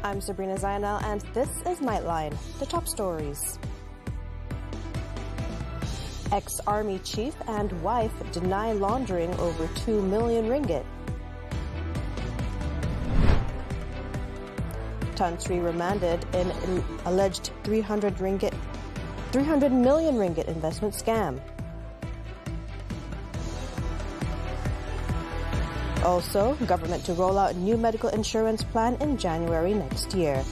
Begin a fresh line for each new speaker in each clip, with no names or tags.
I'm Sabrina Zainal, and this is Nightline, the top stories. Ex-Army chief and wife deny laundering over 2 million ringgit. Tan Sri remanded in alleged 300 million ringgit investment scam. Also, government to roll out new medical insurance plan in January next year.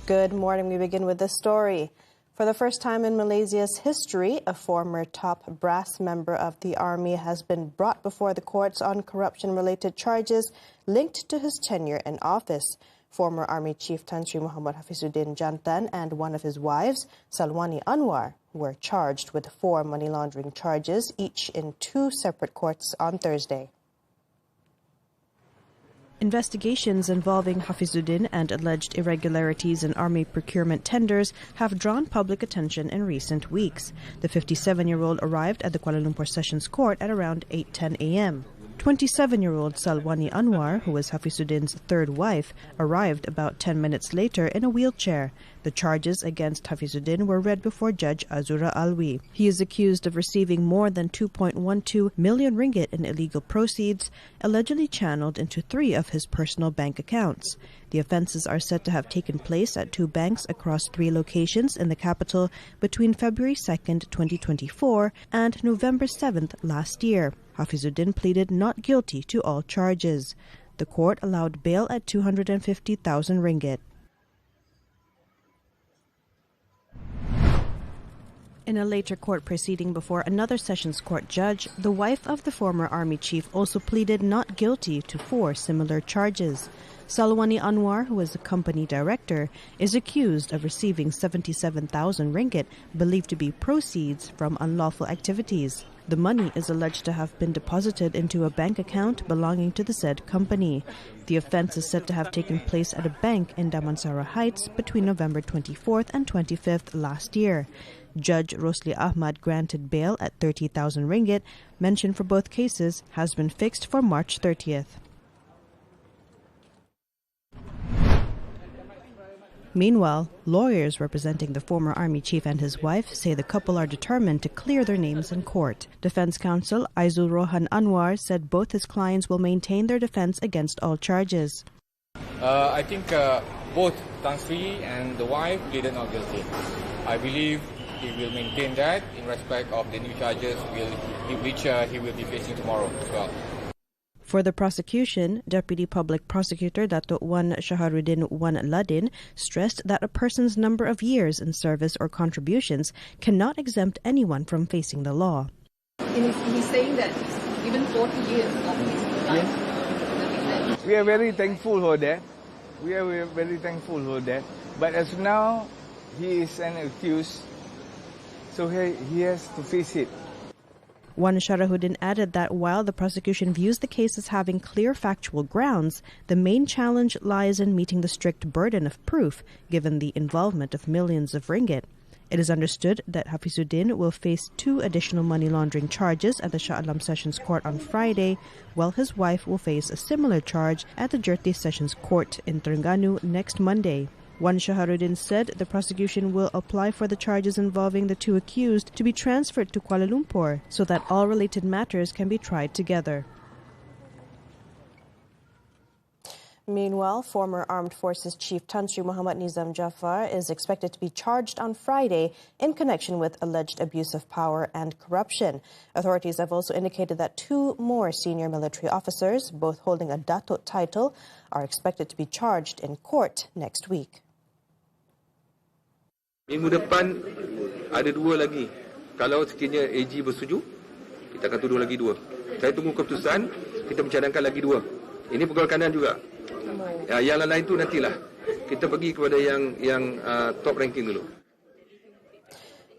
Good morning. We begin with this story. For the first time in Malaysia's history, a former top brass member of the army has been brought before the courts on corruption-related charges linked to his tenure in office. Former Army Chief Tan Sri Muhammad Hafizuddin Jantan and one of his wives, Salwani Anwar, were charged with 4 money laundering charges, each in 2 separate courts on Thursday. Investigations involving Hafizuddin and alleged irregularities in army procurement tenders have drawn public attention in recent weeks. The 57-year-old arrived at the Kuala Lumpur Sessions Court at around 8:10 a.m. 27-year-old Salwani Anwar, who was Hafizuddin's third wife, arrived about 10 minutes later in a wheelchair. The charges against Hafizuddin were read before Judge Azura Alwi. He is accused of receiving more than 2.12 million ringgit in illegal proceeds, allegedly channeled into 3 of his personal bank accounts. The offences are said to have taken place at 2 banks across 3 locations in the capital between February 2nd, 2024 and November 7th last year. Hafizuddin pleaded not guilty to all charges. The court allowed bail at 250,000 ringgit. In a later court proceeding before another Sessions Court judge, the wife of the former army chief also pleaded not guilty to 4 similar charges. Salwani Anwar, who is a company director, is accused of receiving 77,000 ringgit, believed to be proceeds from unlawful activities. The money is alleged to have been deposited into a bank account belonging to the said company. The offence is said to have taken place at a bank in Damansara Heights between November 24th and 25th last year. Judge Rosli Ahmad granted bail at 30,000 ringgit, mentioned for both cases, has been fixed for March 30th. Meanwhile, lawyers representing the former army chief and his wife say the couple are determined to clear their names in court. Defense counsel Aizul Rohan Anwar said both his clients will maintain their defense against all charges.
I think both Tan Sri and the wife pleaded not guilty. I believe he will maintain that in respect of the new charges which he will be facing tomorrow as well.
For the prosecution, Deputy Public Prosecutor Datuk Wan Shaharuddin Wan Ladin stressed that a person's number of years in service or contributions cannot exempt anyone from facing the law.
He's saying that even 40 years of his life.
We are very thankful for that. We are very thankful for that. But as now, he is an accused, so he has to face it.
Wan Sharahuddin added that while the prosecution views the case as having clear factual grounds, the main challenge lies in meeting the strict burden of proof, given the involvement of millions of ringgit. It is understood that Hafizuddin will face 2 additional money laundering charges at the Shah Alam Sessions Court on Friday, while his wife will face a similar charge at the Jerti Sessions Court in Terengganu next Monday. Wan Shaharuddin said the prosecution will apply for the charges involving the 2 accused to be transferred to Kuala Lumpur so that all related matters can be tried together. Meanwhile, former Armed Forces Chief Tan Sri Muhammad Nizam Jaafar is expected to be charged on Friday in connection with alleged abuse of power and corruption. Authorities have also indicated that 2 more senior military officers, both holding a Datuk title, are expected to be charged in court next week.
Minggu depan ada 2 lagi. Kalau sekiranya AG bersetuju, kita akan tuduh lagi 2. Saya tunggu keputusan, kita mencadangkan lagi 2. Ini pegawai kanan juga. Yang lain tu nantilah. Kita pergi kepada yang top ranking dulu.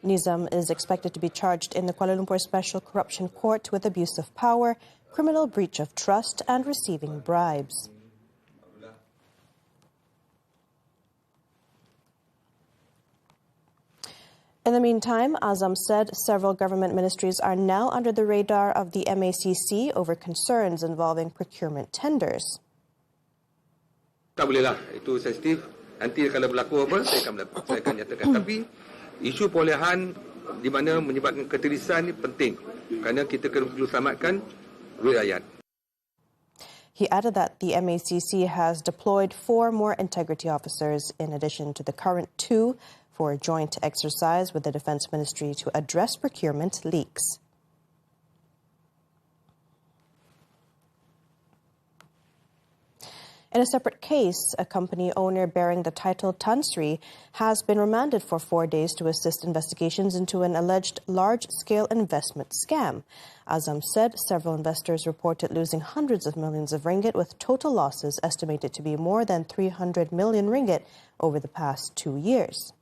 Nizam is expected to be charged in the Kuala Lumpur Special Corruption Court with abuse of power, criminal breach of trust, and receiving bribes. In the meantime, Azam said several government ministries are now under the radar of the MACC over concerns involving procurement tenders.
Tak boleh lah, itu sensitif. Nanti kalau berlaku apa, saya akan nyatakan. Tapi isu perolehan di mana menyebabkan keterisan ini penting kerana kita perlu selamatkan duit rakyat.
He added that the MACC has deployed 4 more integrity officers in addition to the current 2 for a joint exercise with the Defense Ministry to address procurement leaks. In a separate case, a company owner bearing the title Tan Sri has been remanded for 4 days to assist investigations into an alleged large-scale investment scam. Azam said several investors reported losing hundreds of millions of ringgit, with total losses estimated to be more than 300 million ringgit over the past 2 years.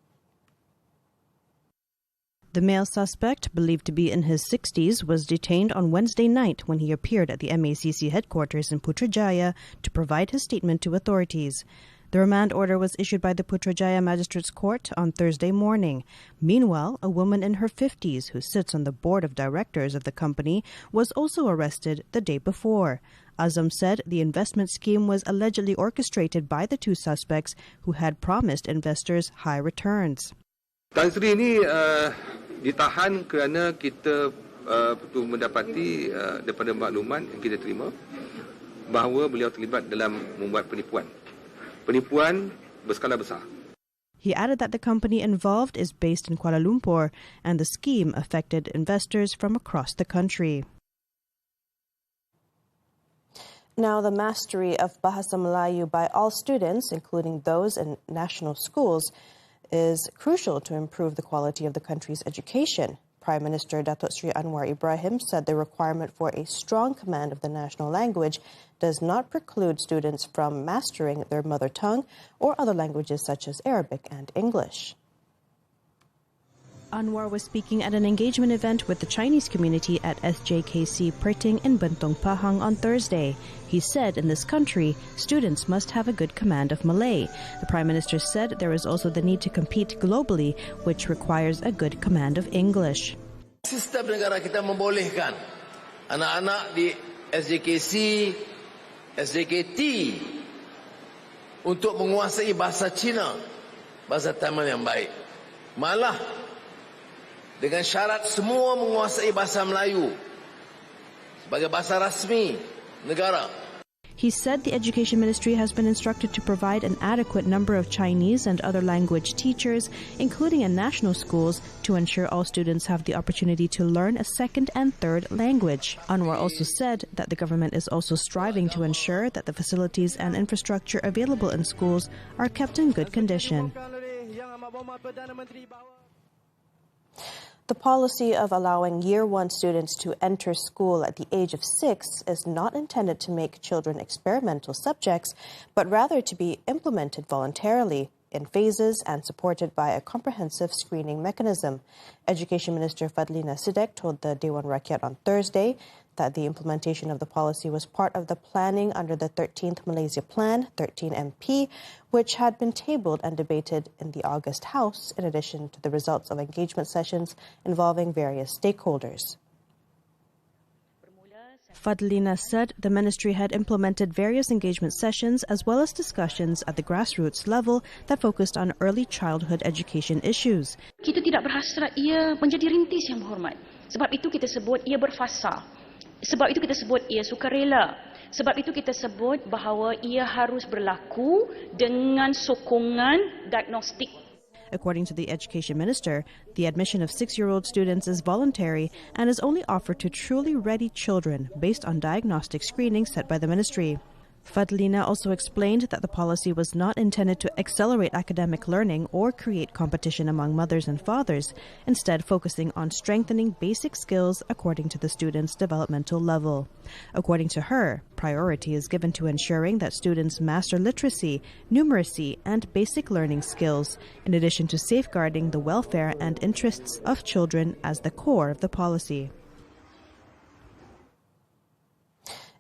The male suspect, believed to be in his 60s, was detained on Wednesday night when he appeared at the MACC headquarters in Putrajaya to provide his statement to authorities. The remand order was issued by the Putrajaya Magistrates Court on Thursday morning. Meanwhile, a woman in her 50s who sits on the board of directors of the company was also arrested the day before. Azam said the investment scheme was allegedly orchestrated by the 2 suspects who had promised investors high returns.
Tan Sri ini ditahan kerana kita mendapati daripada makluman yang kita terima bahawa beliau terlibat dalam membuat penipuan. Penipuan berskala besar.
He added that the company involved is based in Kuala Lumpur and the scheme affected investors from across the country. Now, the mastery of Bahasa Melayu by all students, including those in national schools, is crucial to improve the quality of the country's education. Prime Minister Datuk Sri Anwar Ibrahim said the requirement for a strong command of the national language does not preclude students from mastering their mother tongue or other languages such as Arabic and English. Anwar was speaking at an engagement event with the Chinese community at SJKC Perting in Bentong Pahang on Thursday. He said in this country, students must have a good command of Malay. The Prime Minister said there is also the need to compete globally, which requires a good command of English.
Sistem negara kita membolehkan anak-anak di SJKC, SJKT untuk menguasai bahasa Cina, bahasa Tamil yang baik. Malah dengan syarat semua menguasai bahasa Melayu sebagai bahasa rasmi negara.
He said the Education Ministry has been instructed to provide an adequate number of Chinese and other language teachers, including in national schools, to ensure all students have the opportunity to learn a second and third language. Anwar also said that the government is also striving to ensure that the facilities and infrastructure available in schools are kept in good condition. The policy of allowing Year 1 students to enter school at the age of 6 is not intended to make children experimental subjects, but rather to be implemented voluntarily in phases and supported by a comprehensive screening mechanism. Education Minister Fadlina Sidek told the Dewan Rakyat on Thursday that the implementation of the policy was part of the planning under the 13th Malaysia Plan, 13MP, which had been tabled and debated in the August House, in addition to the results of engagement sessions involving various stakeholders. Fadlina said the ministry had implemented various engagement sessions as well as discussions at the grassroots level that focused on early childhood education issues.
Kita tidak berhasrat ia menjadi rintis yang berhormat. Sebab itu kita sebut ia berfasa. Sebab itu kita sebut ia sukarela. Sebab itu kita sebut bahawa ia harus berlaku dengan sokongan diagnostik.
According to the Education Minister, the admission of 6-year-old students is voluntary and is only offered to truly ready children based on diagnostic screening set by the ministry. Fadlina also explained that the policy was not intended to accelerate academic learning or create competition among mothers and fathers, instead focusing on strengthening basic skills according to the student's developmental level. According to her, priority is given to ensuring that students master literacy, numeracy, and basic learning skills, in addition to safeguarding the welfare and interests of children as the core of the policy.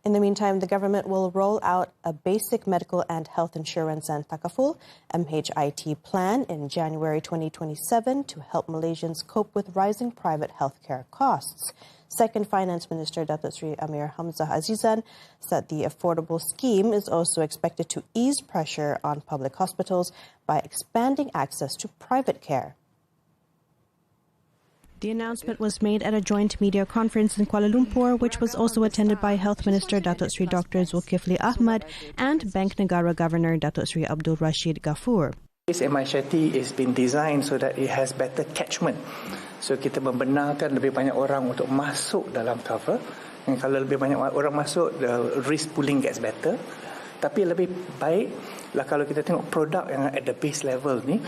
In the meantime, the government will roll out a basic medical and health insurance and takaful MHIT plan in January 2027 to help Malaysians cope with rising private healthcare costs. Second Finance Minister Datuk Seri Amir Hamzah Azizan said the affordable scheme is also expected to ease pressure on public hospitals by expanding access to private care. The announcement was made at a joint media conference in Kuala Lumpur, which was also attended by Health Minister Datuk Seri Dr. Zulkifli Ahmad and Bank Negara Governor Datuk Seri Abdul Rashid Ghaffur.
This MHIT is been designed so that it has better catchment. So kita membenarkan lebih banyak orang untuk masuk dalam cover. Dan kalau lebih banyak orang masuk, the risk pooling gets better. Tapi lebih baiklah kalau kita tengok produk yang at the base level ni,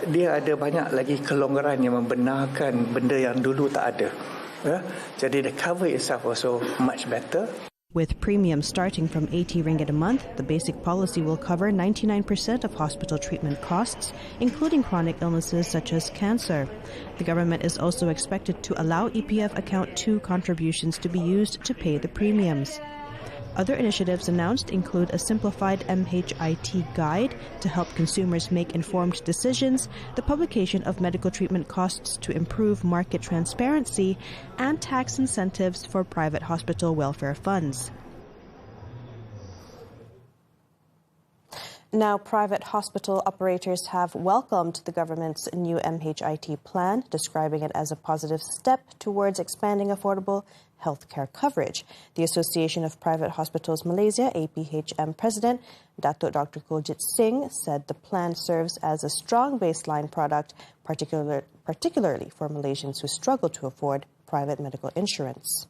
dia ada banyak lagi kelonggaran yang membenarkan benda yang dulu tak ada. Jadi the cover itself also much better.
With premiums starting from 80 ringgit a month, the basic policy will cover 99% of hospital treatment costs, including chronic illnesses such as cancer. The government is also expected to allow EPF Account 2 contributions to be used to pay the premiums. Other initiatives announced include a simplified MHIT guide to help consumers make informed decisions, the publication of medical treatment costs to improve market transparency, and tax incentives for private hospital welfare funds. Now, private hospital operators have welcomed the government's new MHIT plan, describing it as a positive step towards expanding affordable healthcare coverage. The Association of Private Hospitals Malaysia, APHM President Datuk Dr. Kuljit Singh said the plan serves as a strong baseline product, particularly for Malaysians who struggle to afford private medical insurance.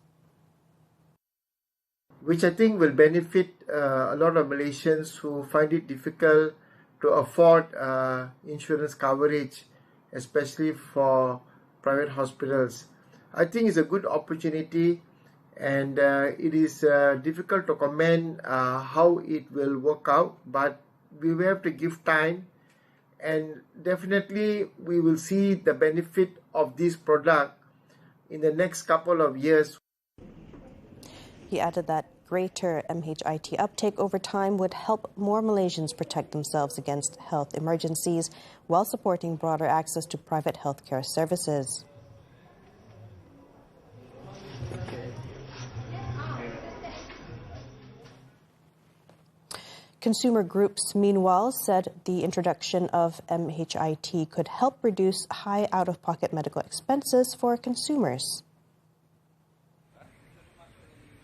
Which I think will benefit a lot of Malaysians who find it difficult to afford insurance coverage, especially for private hospitals. I think it's a good opportunity, and it is difficult to comment how it will work out, but we will have to give time, and definitely we will see the benefit of this product in the next couple of years.
He added that greater MHIT uptake over time would help more Malaysians protect themselves against health emergencies while supporting broader access to private healthcare services. Consumer groups, meanwhile, said the introduction of MHIT could help reduce high out-of-pocket medical expenses for consumers.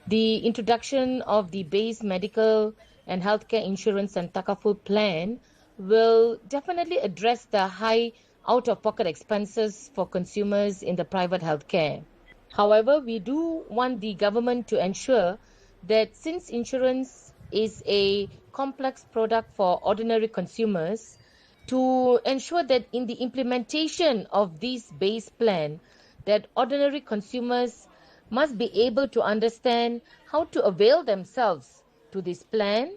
The introduction of the base medical and healthcare insurance and takaful plan will definitely address the high out-of-pocket expenses for consumers in the private healthcare. However, we do want the government to ensure that since insurance is a complex product for ordinary consumers, to ensure that in the implementation of this base plan, that ordinary consumers must be able to understand how to avail themselves to this plan.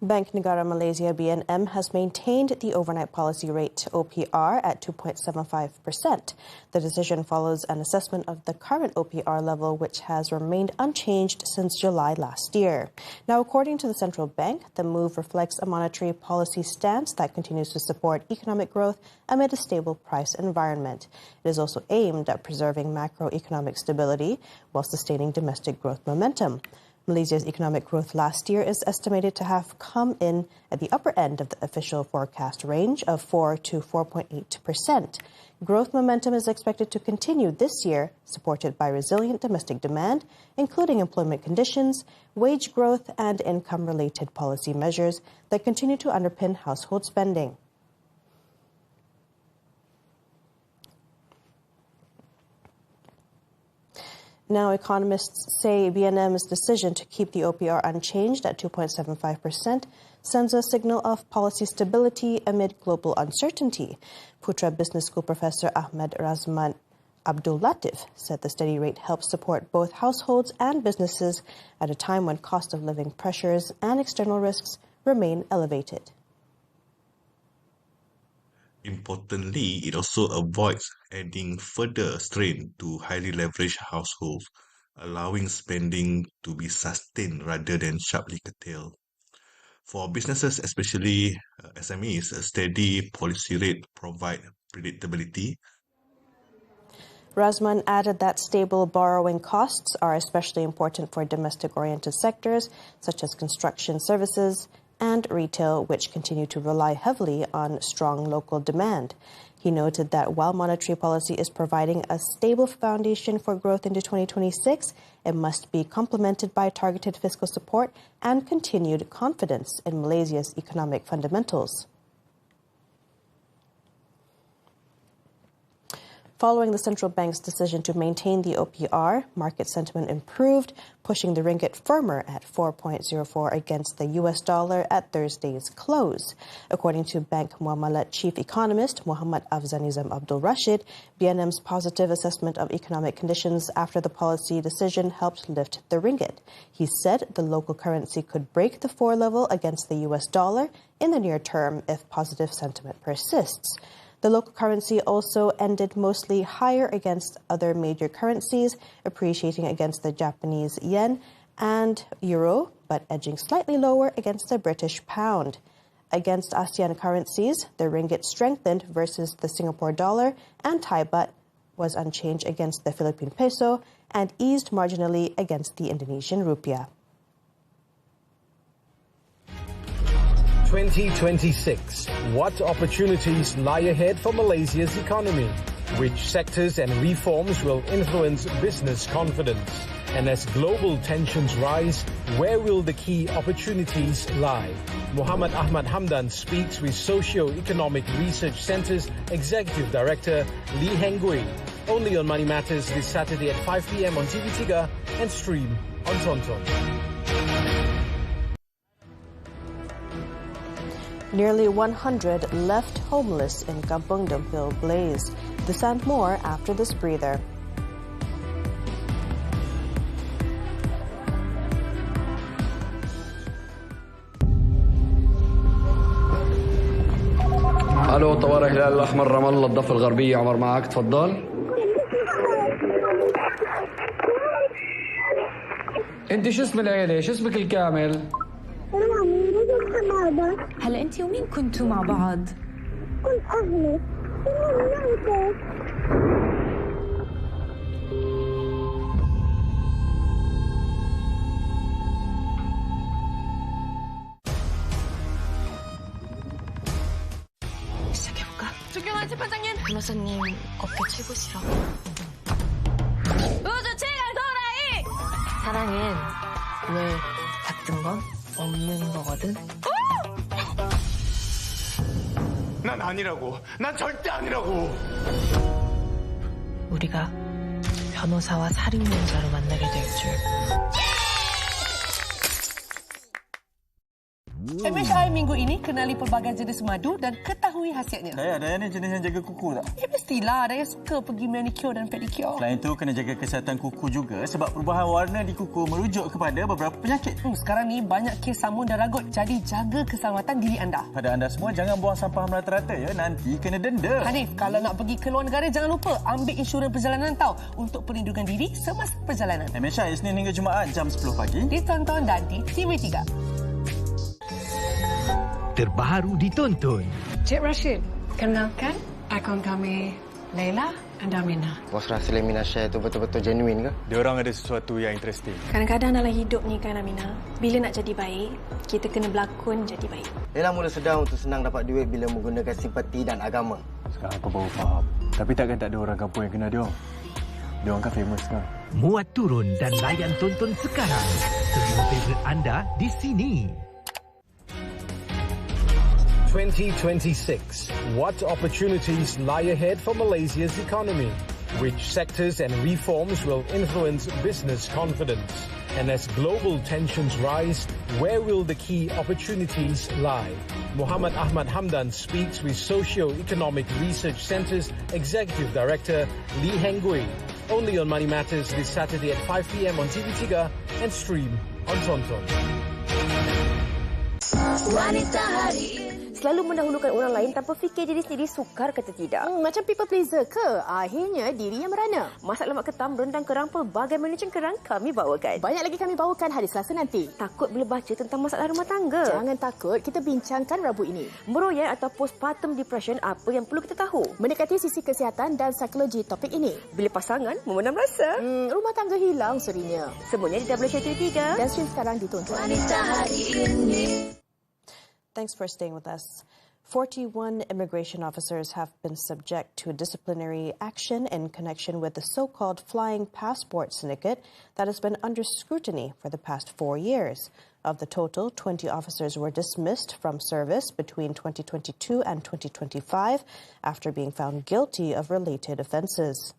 Bank Negara Malaysia BNM has maintained the overnight policy rate OPR at 2.75%. The decision follows an assessment of the current OPR level, which has remained unchanged since July last year. Now, according to the central bank, the move reflects a monetary policy stance that continues to support economic growth amid a stable price environment. It is also aimed at preserving macroeconomic stability while sustaining domestic growth momentum. Malaysia's economic growth last year is estimated to have come in at the upper end of the official forecast range of 4 to 4.8%. Growth momentum is expected to continue this year, supported by resilient domestic demand, including employment conditions, wage growth, and income-related policy measures that continue to underpin household spending. Now, economists say BNM's decision to keep the OPR unchanged at 2.75% sends a signal of policy stability amid global uncertainty. Putra Business School Professor Ahmed Razman Abdul Latif said the steady rate helps support both households and businesses at a time when cost of living pressures and external risks remain elevated.
Importantly, it also avoids adding further strain to highly leveraged households, allowing spending to be sustained rather than sharply curtailed. For businesses, especially SMEs, a steady policy rate provides predictability.
Razman added that stable borrowing costs are especially important for domestic-oriented sectors such as construction services and retail, which continue to rely heavily on strong local demand. He noted that while monetary policy is providing a stable foundation for growth into 2026, it must be complemented by targeted fiscal support and continued confidence in Malaysia's economic fundamentals. Following the central bank's decision to maintain the OPR, market sentiment improved, pushing the ringgit firmer at 4.04 against the US dollar at Thursday's close. According to Bank Muamalat Chief Economist Muhammad Afzanizam Abdul Rashid, BNM's positive assessment of economic conditions after the policy decision helped lift the ringgit. He said the local currency could break the 4 level against the US dollar in the near term if positive sentiment persists. The local currency also ended mostly higher against other major currencies, appreciating against the Japanese yen and euro, but edging slightly lower against the British pound. Against ASEAN currencies, the ringgit strengthened versus the Singapore dollar, and Thai baht was unchanged against the Philippine peso and eased marginally against the Indonesian rupiah.
2026. What opportunities lie ahead for Malaysia's economy? Which sectors and reforms will influence business confidence? And as global tensions rise, where will the key opportunities lie? Muhammad Ahmad Hamdan speaks with Socio-Economic Research Centre's Executive Director Lee Heng Gui, only on Money Matters this Saturday at 5 p.m. on TV3 and stream on Tonton.
Nearly 100 left homeless in Kampung Dempil blaze. This and more after this breather.
الو طوارئ الهلال الاحمر رام الله الضفه الغربيه عمر معك تفضل. انت شو اسم العيله؟ شو اسمك الكامل؟
هلا انت ومين كنتوا مع بعض؟
كنت اهلي.
시작해볼까? 존경하는 재판장님! 변호사님 어깨 치고시라고. 우주 최강 도라이! 사랑은 왜 같은 건 없는 거거든?
난 아니라고. 난 절대 아니라고.
우리가 변호사와 살인범자로 만나게 될 줄.
MHI minggu ini kenali pelbagai jenis madu dan ketahui khasiatnya.
Ada ni jenis yang jaga kuku tak?
Mestilah ada yang suka pergi manicure dan pedicure.
Selain itu, kena jaga kesihatan kuku juga sebab perubahan warna di kuku merujuk kepada beberapa penyakit.
Sekarang ni banyak kes samun dan ragut, jadi jaga keselamatan diri anda.
Pada anda semua, jangan buang sampah merata-rata ya, nanti kena denda.
Hanif, kalau nak pergi ke luar negara, jangan lupa ambil insurans perjalanan tau untuk perlindungan diri semasa perjalanan.
MHI Isnin hingga Jumaat jam 10 pagi.
Ditonton dan di TV3.
Terbaru ditonton.
Cik Rashid, kenalkan akaun kami Laila dan Amina.
Bos rasa Amina share tu betul-betul genuine ke?
Dia orang ada sesuatu yang interesting.
Kadang-kadang dalam hidup ni kan Amina, bila nak jadi baik, kita kena berlakon jadi baik.
Laila mula sedar untuk senang dapat duit bila menggunakan simpati dan agama.
Sekarang aku baru faham. Tapi takkan tak ada orang kampung yang kenal dia orang. Dia orang kan famous kan?
Muat turun dan layan tonton sekarang. Semua favourite anda di sini.
2026. What opportunities lie ahead for Malaysia's economy? Which sectors and reforms will influence business confidence? And as global tensions rise, where will the key opportunities lie? Muhammad Ahmad Hamdan speaks with Socio-Economic Research Centre's Executive Director Lee Heng Gui, only on Money Matters this Saturday at 5 p.m. on TV3 and stream on Tonton.
Wanita hari
selalu mendahulukan orang lain tanpa fikir diri sendiri sukar kata tidak.
Macam people pleaser ke? Akhirnya diri yang merana.
Masak lemak ketam, rendang kerang, pelbagai menu cengkerang kami bawakan.
Banyak lagi kami bawakan hari Selasa nanti.
Takut bila baca tentang masalah rumah tangga?
Jangan takut, kita bincangkan Rabu ini.
Meroyan atau postpartum depression, apa yang perlu kita tahu?
Mendekati sisi kesihatan dan psikologi topik ini.
Bila pasangan memenam rasa?
Rumah tangga hilang serinya.
Semuanya di WCT3
dan stream sekarang ditonton.
Thanks for staying with us. 41 immigration officers have been subject to disciplinary action in connection with the so-called flying passport syndicate that has been under scrutiny for the past 4 years. Of the total, 20 officers were dismissed from service between 2022 and 2025 after being found guilty of related offences.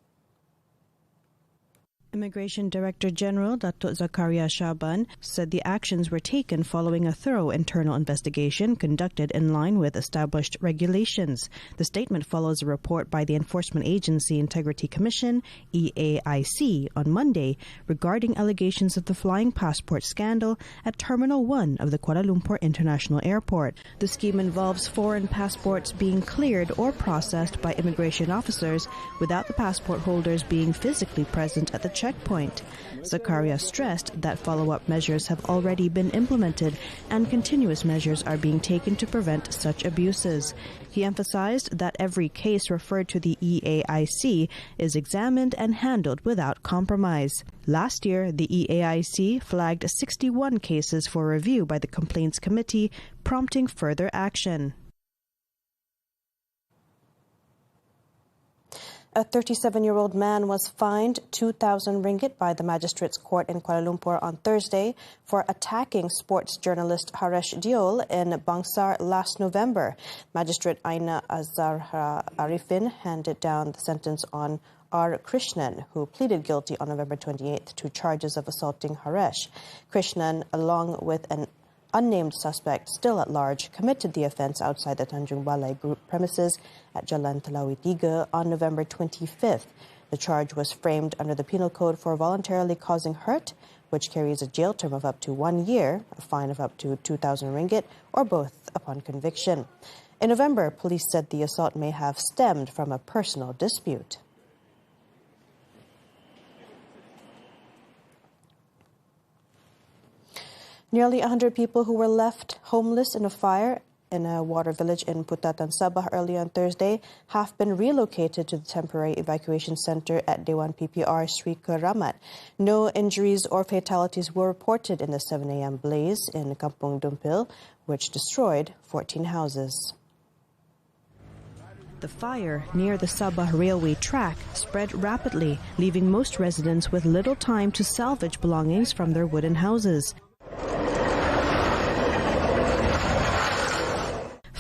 Immigration Director General Datuk Zakaria Shaban said the actions were taken following a thorough internal investigation conducted in line with established regulations. The statement follows a report by the Enforcement Agency Integrity Commission, EAIC, on Monday regarding allegations of the flying passport scandal at Terminal 1 of the Kuala Lumpur International Airport. The scheme involves foreign passports being cleared or processed by immigration officers without the passport holders being physically present at the checkpoint. Zakaria stressed that follow-up measures have already been implemented and continuous measures are being taken to prevent such abuses. He emphasized that every case referred to the EAIC is examined and handled without compromise. Last year, the EAIC flagged 61 cases for review by the Complaints Committee, prompting further action. A 37-year-old man was fined 2,000 ringgit by the Magistrates Court in Kuala Lumpur on Thursday for attacking sports journalist Haresh Diol in Bangsar last November. Magistrate Aina Azhar Arifin handed down the sentence on R. Krishnan, who pleaded guilty on November 28th to charges of assaulting Haresh. Krishnan, along with an unnamed suspect still at large, committed the offence outside the Tanjung Balai Group premises at Jalan Telawi 3 on November 25th. The charge was framed under the Penal Code for voluntarily causing hurt, which carries a jail term of up to 1 year, a fine of up to 2,000 ringgit, or both upon conviction. In November, police said the assault may have stemmed from a personal dispute. Nearly 100 people who were left homeless in a fire in a water village in Putatan, Sabah early on Thursday have been relocated to the temporary evacuation center at Dewan PPR Sri Keramat. No injuries or fatalities were reported in the 7 a.m. blaze in Kampung Dumpil, which destroyed 14 houses. The fire near the Sabah railway track spread rapidly, leaving most residents with little time to salvage belongings from their wooden houses.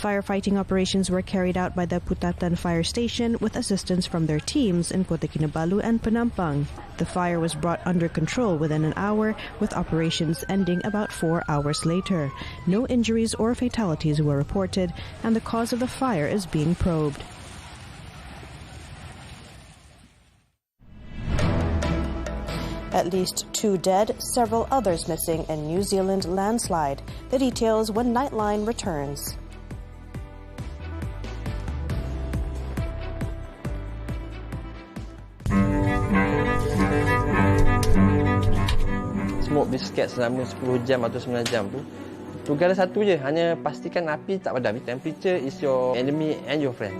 Firefighting operations were carried out by the Putatan Fire Station with assistance from their teams in Kota Kinabalu and Penampang. The fire was brought under control within an hour, with operations ending about 4 hours later. No injuries or fatalities were reported, and the cause of the fire is being probed. At least 2 dead, several others missing in New Zealand landslide. The details when Nightline returns.
Smoke biscuit selama 10 jam atau 9 jam tu, tugas satu je, hanya pastikan api tak padam. Temperature is your enemy and your friend.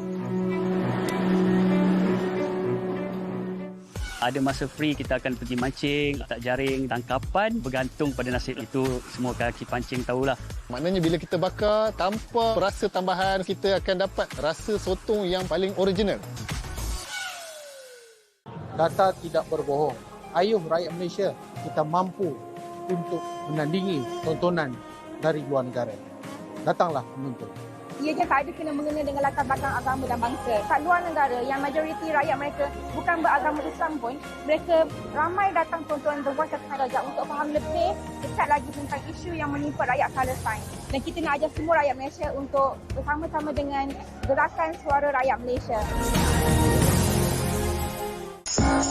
Ada masa free kita akan pergi mancing, tak jaring, tangkapan bergantung pada nasib itu. Semua kaki pancing tahulah.
Maknanya bila kita bakar tanpa rasa tambahan, kita akan dapat rasa sotong yang paling original.
Data tidak berbohong. Ayuh rakyat Malaysia, kita mampu untuk menandingi tontonan dari luar negara. Datanglah menonton.
Ia je tak ada kena mengena dengan latar belakang agama dan bangsa. Kat luar negara yang majoriti rakyat mereka bukan beragama Islam pun, mereka ramai datang tonton The Voice of Raja untuk faham lebih dekat lagi tentang isu yang menimpa rakyat Palestin. Dan kita nak ajar semua rakyat Malaysia untuk bersama-sama dengan gerakan suara rakyat Malaysia.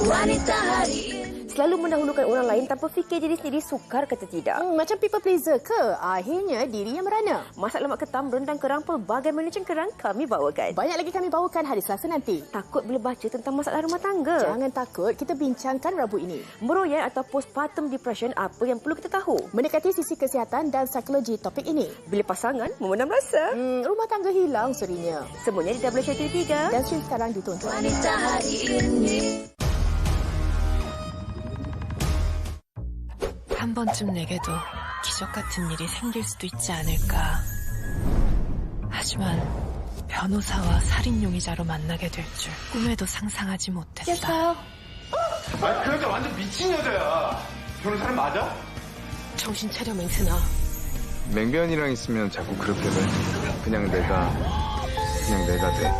Wanita hari ini.
Selalu mendahulukan orang lain tanpa fikir diri sendiri sukar kata tidak.
Macam people pleaser ke? Akhirnya dirinya merana.
Masak lemak ketam, rendang kerang, pelbagai menu cengkerang kami bawakan.
Banyak lagi kami bawakan hari Selasa nanti.
Takut bila baca tentang masalah rumah tangga?
Jangan takut, kita bincangkan Rabu ini.
Meroyan atau postpartum depression, apa yang perlu kita tahu?
Mendekati sisi kesihatan dan psikologi topik ini.
Bila pasangan memendam rasa?
Rumah tangga hilang serinya.
Semuanya di WCT3
dan stream sekarang ditonton.
Wanita hari ini.
한 번쯤 내게도 기적 같은 일이 생길 수도 있지 않을까. 하지만 변호사와 살인 용의자로 만나게 될 줄 꿈에도 상상하지 못했다.
그 여자 완전 미친 여자야. 변호사는 맞아?
정신 차려 맹세나.
맹변이랑 있으면 자꾸 그렇게 돼. 그냥 내가 돼.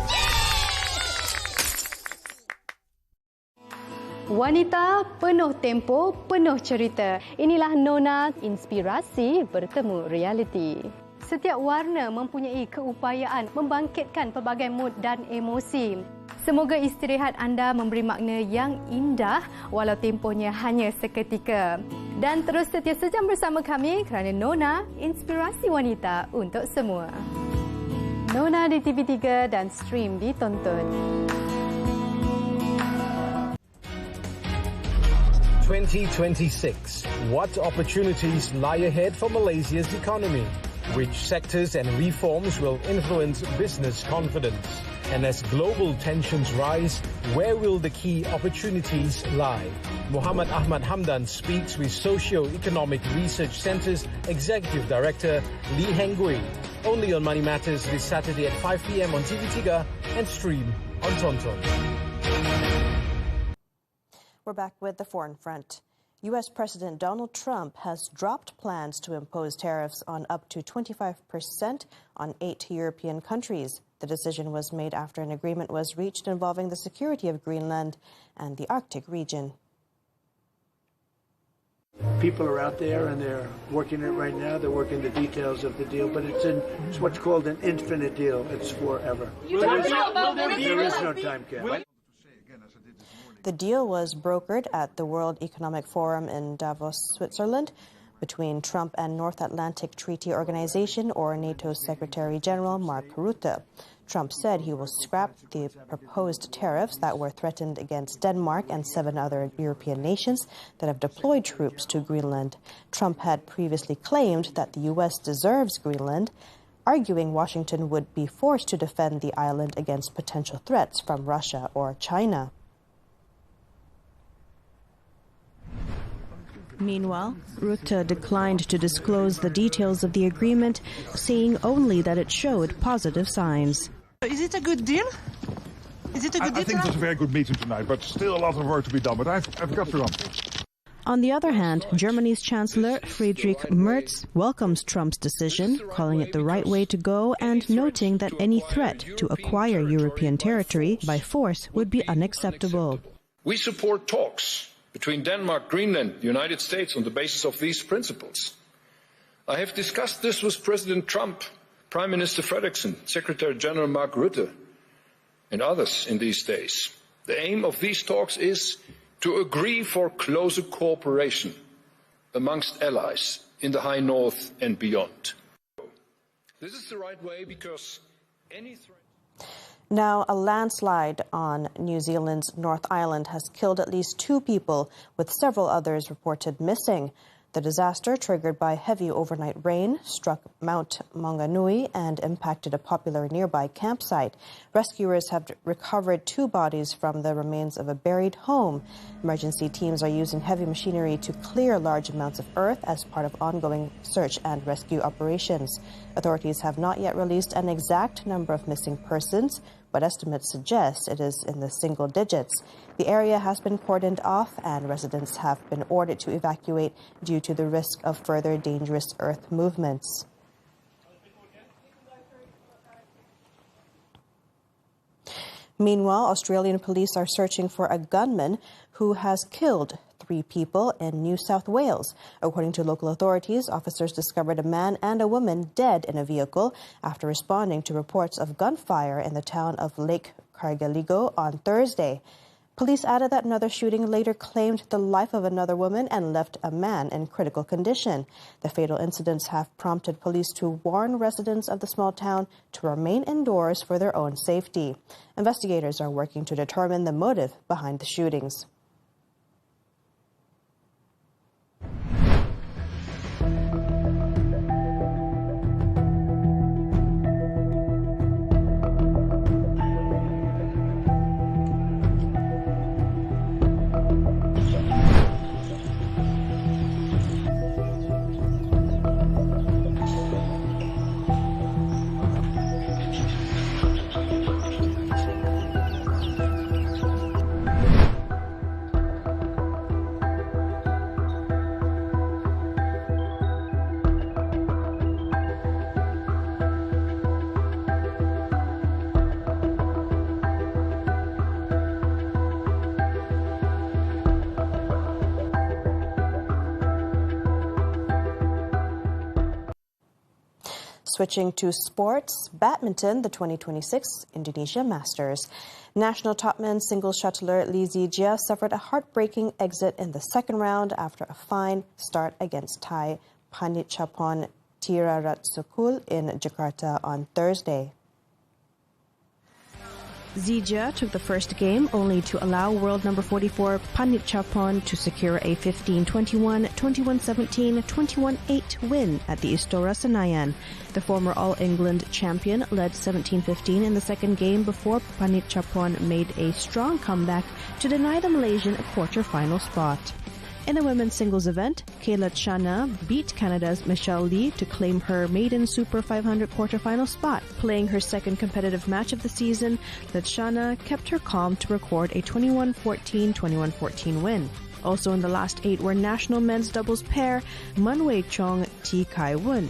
Wanita penuh tempo, penuh cerita. Inilah Nona, inspirasi bertemu realiti. Setiap warna mempunyai keupayaan membangkitkan pelbagai mood dan emosi. Semoga istirahat anda memberi makna yang indah walau tempohnya hanya seketika. Dan terus setia sejam bersama kami kerana Nona, inspirasi wanita untuk semua. Nona di TV3 dan stream ditonton.
2026. What opportunities lie ahead for Malaysia's economy? Which sectors and reforms will influence business confidence? And as global tensions rise, where will the key opportunities lie? Muhammad Ahmad Hamdan speaks with Socio-Economic Research Centre's Executive Director Lee Heng-Gui. Only on Money Matters this Saturday at 5 p.m. on TV3 and stream on Tonton.
We're back with the foreign front. U.S. President Donald Trump has dropped plans to impose tariffs on up to 25% on 8 European countries. The decision was made after an agreement was reached involving the security of Greenland and the Arctic region.
People are out there and they're working it right now. They're working the details of the deal, but it's what's called an infinite deal. It's forever. There is no time cap.
The deal was brokered at the World Economic Forum in Davos, Switzerland, between Trump and North Atlantic Treaty Organization, or NATO Secretary General Mark Rutte. Trump said he will scrap the proposed tariffs that were threatened against Denmark and 7 other European nations that have deployed troops to Greenland. Trump had previously claimed that the U.S. deserves Greenland, arguing Washington would be forced to defend the island against potential threats from Russia or China. Meanwhile, Rutte declined to disclose the details of the agreement, saying only that it showed positive signs.
Is it a good deal? Is it a good deal?
I think it was a very good meeting tonight, but still a lot of work to be done. But I've got to run.
On the other hand, Germany's Chancellor Friedrich Merz welcomes Trump's decision, calling it the right way to go and noting that any threat to acquire European territory by force would be unacceptable.
We support talks between Denmark, Greenland, the United States on the basis of these principles. I have discussed this with President Trump, Prime Minister Frederiksen, Secretary General Mark Rutte, and others in these days. The aim of these talks is to agree for closer cooperation amongst allies in the High North and beyond. This is the right way because any threat...
Now, a landslide on New Zealand's North Island has killed at least 2 people, with several others reported missing. The disaster, triggered by heavy overnight rain, struck Mount Maunganui and impacted a popular nearby campsite. Rescuers have recovered 2 bodies from the remains of a buried home. Emergency teams are using heavy machinery to clear large amounts of earth as part of ongoing search and rescue operations. Authorities have not yet released an exact number of missing persons, but estimates suggest it is in the single digits. The area has been cordoned off and residents have been ordered to evacuate due to the risk of further dangerous earth movements. Meanwhile, Australian police are searching for a gunman who has killed 3 people in New South Wales. According to local authorities, officers discovered a man and a woman dead in a vehicle after responding to reports of gunfire in the town of Lake Cargaligo on Thursday. Police added that another shooting later claimed the life of another woman and left a man in critical condition. The fatal incidents have prompted police to warn residents of the small town to remain indoors for their own safety. Investigators are working to determine the motive behind the shootings. Switching to sports, badminton, the 2026 Indonesia Masters. National top men's singles shuttler Lee Zijia suffered a heartbreaking exit in the second round after a fine start against Thai Panitchapon Tiraratsukul in Jakarta on Thursday. Zijia took the first game only to allow world number 44 Panitchapon to secure a 15-21, 21-17, 21-8 win at the Istora Senayan. The former All-England champion led 17-15 in the second game before Panitchapon made a strong comeback to deny the Malaysian a quarter-final spot. In the women's singles event, Kayla Chana beat Canada's Michelle Lee to claim her maiden Super 500 quarterfinal spot. Playing her second competitive match of the season, Chana kept her calm to record a 21-14, 21-14 win. Also in the last 8 were national men's doubles pair Man Wei Chong T Kai Wun.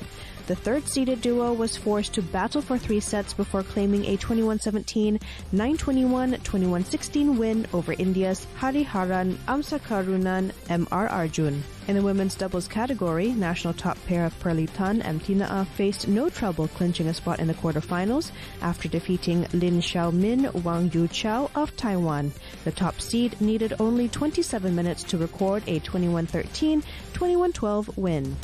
The third-seeded duo was forced to battle for 3 sets before claiming a 21-17, 9-21, 21-16 win over India's Hariharan Amsakarunan MR Arjun. In the women's doubles category, national top pair of Pearly Tan and Tinaa faced no trouble clinching a spot in the quarterfinals after defeating Lin Xiaomin Wang Yu Chao of Taiwan. The top seed needed only 27 minutes to record a 21-13, 21-12 win.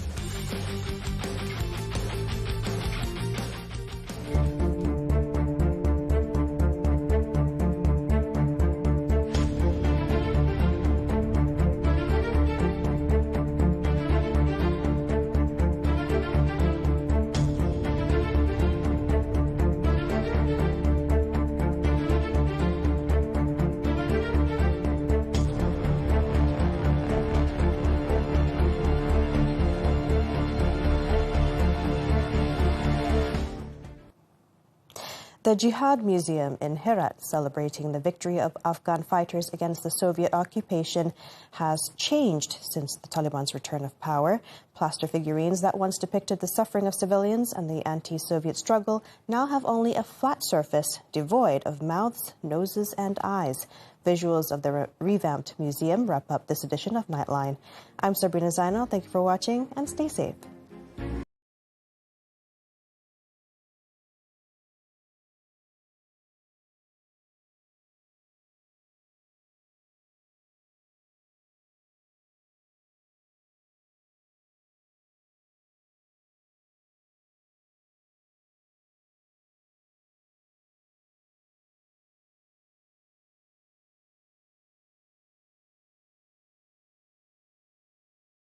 The Jihad Museum in Herat, celebrating the victory of Afghan fighters against the Soviet occupation, has changed since the Taliban's return of power. Plaster figurines that once depicted the suffering of civilians and the anti-Soviet struggle now have only a flat surface, devoid of mouths, noses, and eyes. Visuals of the revamped museum wrap up this edition of Nightline. I'm Sabrina Zainal. Thank you for watching and stay safe.